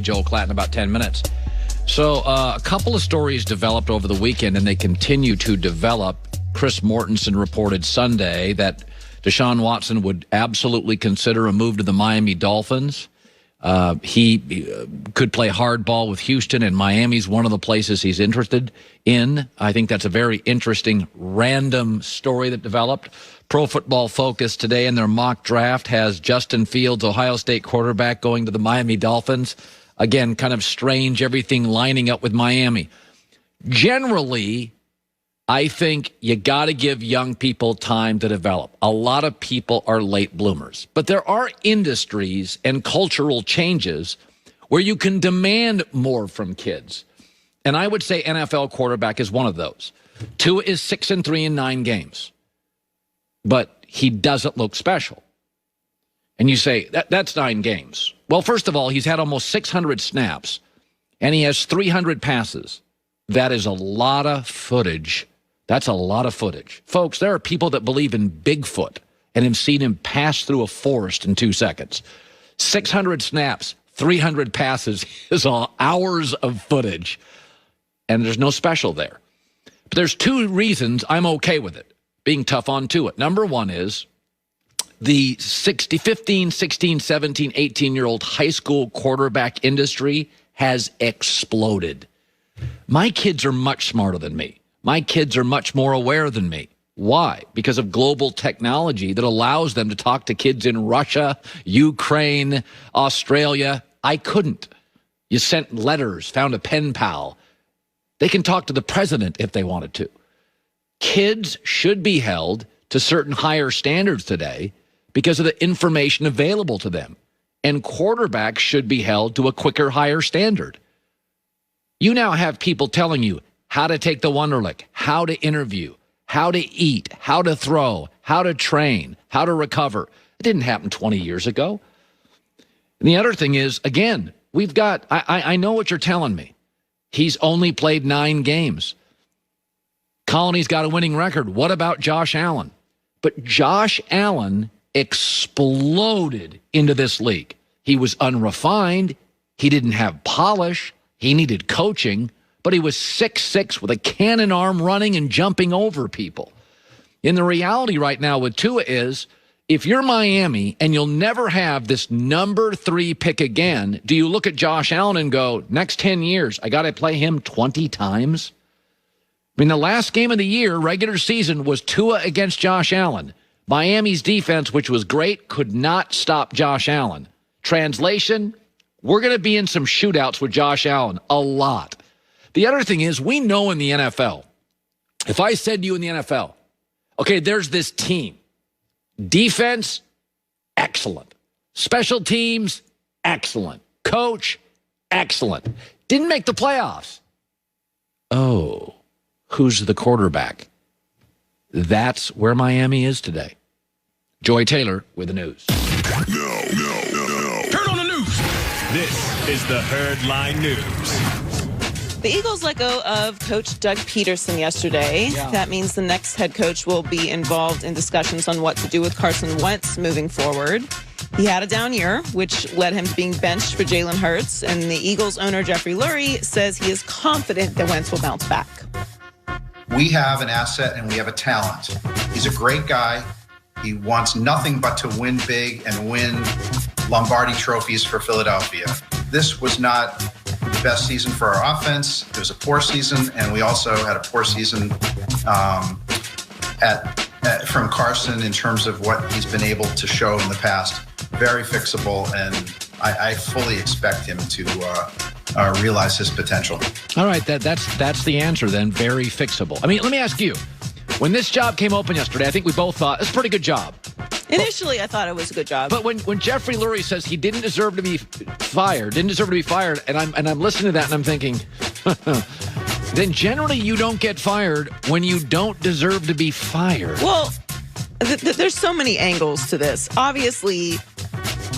Joel Klatt in about 10 minutes. So a couple of stories developed over the weekend, and they continue to develop. Chris Mortensen reported Sunday that Deshaun Watson would absolutely consider a move to the Miami Dolphins. He could play hardball with Houston, and Miami's one of the places he's interested in. I think that's a very interesting random story that developed. Pro Football Focus today in their mock draft has Justin Fields, Ohio State quarterback, going to the Miami Dolphins. Again, kind of strange, everything lining up with Miami. Generally, I think you got to give young people time to develop. A lot of people are late bloomers. But there are industries and cultural changes where you can demand more from kids. And I would say NFL quarterback is one of those. Tua is 6-3 in 9 games. But he doesn't look special. And you say, that's 9 games. Well, first of all, he's had almost 600 snaps, and he has 300 passes. That is a lot of footage. That's a lot of footage. Folks, there are people that believe in Bigfoot and have seen him pass through a forest in 2 seconds. 600 snaps, 300 passes is all hours of footage, and there's no special there. But there's 2 reasons I'm okay with it, being tough on Tua. Number one is the 15, 16, 17, 18-year-old high school quarterback industry has exploded. My kids are much smarter than me. My kids are much more aware than me. Why? Because of global technology that allows them to talk to kids in Russia, Ukraine, Australia. I couldn't. You sent letters, found a pen pal. They can talk to the president if they wanted to. Kids should be held to certain higher standards today because of the information available to them. And quarterbacks should be held to a quicker, higher standard. You now have people telling you how to take the Wonderlic, how to interview, how to eat, how to throw, how to train, how to recover. It didn't happen 20 years ago. And the other thing is, again, we've got, I know what you're telling me. He's only played 9 games. Colony's got a winning record. What about Josh Allen? But Josh Allen exploded into this league. He was unrefined. He didn't have polish. He needed coaching. But he was 6'6" with a cannon arm running and jumping over people. And the reality right now with Tua is, if you're Miami and you'll never have this number 3 pick again, do you look at Josh Allen and go, next 10 years, I got to play him 20 times? I mean, the last game of the year, regular season, was Tua against Josh Allen. Miami's defense, which was great, could not stop Josh Allen. Translation, we're going to be in some shootouts with Josh Allen, a lot. The other thing is, we know in the NFL, if I said to you in the NFL, okay, there's this team. Defense, excellent. Special teams, excellent. Coach, excellent. Didn't make the playoffs. Oh, who's the quarterback? That's where Miami is today. Joy Taylor with the news. No. Turn on the news. This is the Herd Line News. The Eagles let go of Coach Doug Peterson yesterday. Yeah. That means the next head coach will be involved in discussions on what to do with Carson Wentz moving forward. He had a down year, which led him to being benched for Jalen Hurts. And the Eagles owner, Jeffrey Lurie, says he is confident that Wentz will bounce back. We have an asset and we have a talent. He's a great guy. He wants nothing but to win big and win Lombardi trophies for Philadelphia. This was not the best season for our offense. It was a poor season, and we also had a poor season from Carson in terms of what he's been able to show in the past. Very fixable, and I fully expect him to realize his potential. All right, that's the answer then, very fixable. I mean, let me ask you, when this job came open yesterday, I think we both thought, it's a pretty good job. Initially, I thought it was a good job. But when Jeffrey Lurie says he didn't deserve to be fired, and I'm listening to that and I'm thinking, then generally you don't get fired when you don't deserve to be fired. Well, there's so many angles to this. Obviously,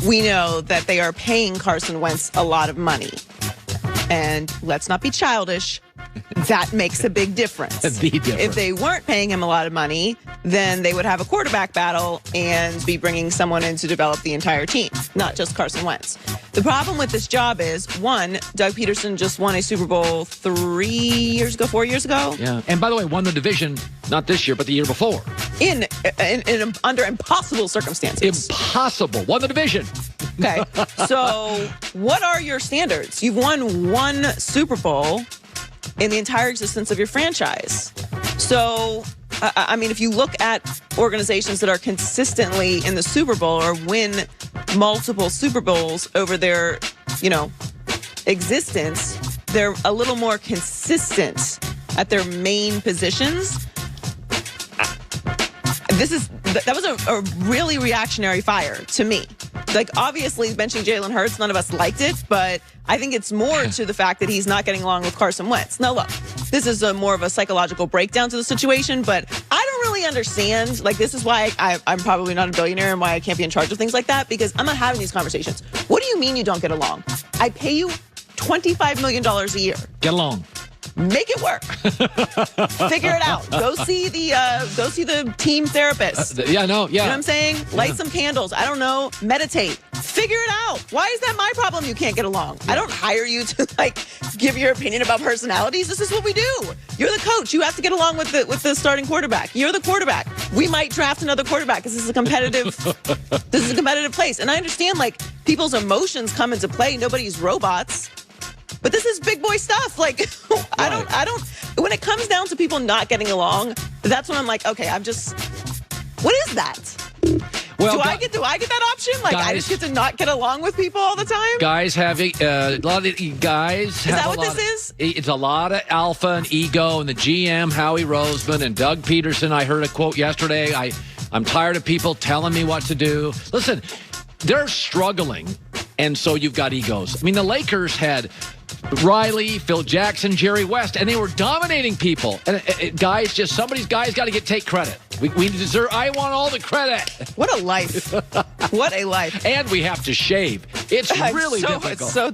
we know that they are paying Carson Wentz a lot of money. And let's not be childish. That makes a big difference. If they weren't paying him a lot of money, then they would have a quarterback battle and be bringing someone in to develop the entire team, not just Carson Wentz. The problem with this job is, one, Doug Peterson just won a Super Bowl 4 years ago. Yeah. And by the way, won the division, not this year, but the year before. In under impossible circumstances. Impossible. Won the division. Okay. So what are your standards? You've won one Super Bowl in the entire existence of your franchise. So, I mean, if you look at organizations that are consistently in the Super Bowl or win multiple Super Bowls over their, existence, they're a little more consistent at their main positions. That was a really reactionary fire to me. Like, obviously, benching Jalen Hurts, none of us liked it, but I think it's more to the fact that he's not getting along with Carson Wentz. Now, look, this is more of a psychological breakdown to the situation, but I don't really understand. Like, this is why I'm probably not a billionaire and why I can't be in charge of things like that, because I'm not having these conversations. What do you mean you don't get along? I pay you $25 million a year. Get along. Make it work. Figure it out. Go see the team therapist. Yeah, no, yeah. You know what I'm saying? Light some candles. I don't know. Meditate. Figure it out. Why is that my problem you can't get along? Yeah. I don't hire you to give your opinion about personalities. This is what we do. You're the coach. You have to get along with the starting quarterback. You're the quarterback. We might draft another quarterback because this is a competitive place. And I understand people's emotions come into play. Nobody's robots. But this is big boy stuff. I don't, when it comes down to people not getting along, that's when I'm like, okay, what is that? Well, do I get that option? Guys, I just get to not get along with people all the time? Guys have a lot of guys. Is that what this is? It's a lot of alpha and ego, and the GM, Howie Roseman, and Doug Peterson. I heard a quote yesterday. I'm tired of people telling me what to do. Listen, they're struggling, and so you've got egos. I mean, the Lakers had Riley, Phil Jackson, Jerry West, and they were dominating people. And somebody's got to take credit. We deserve. I want all the credit. What a life! What a life! And we have to shave. It's really difficult. It's so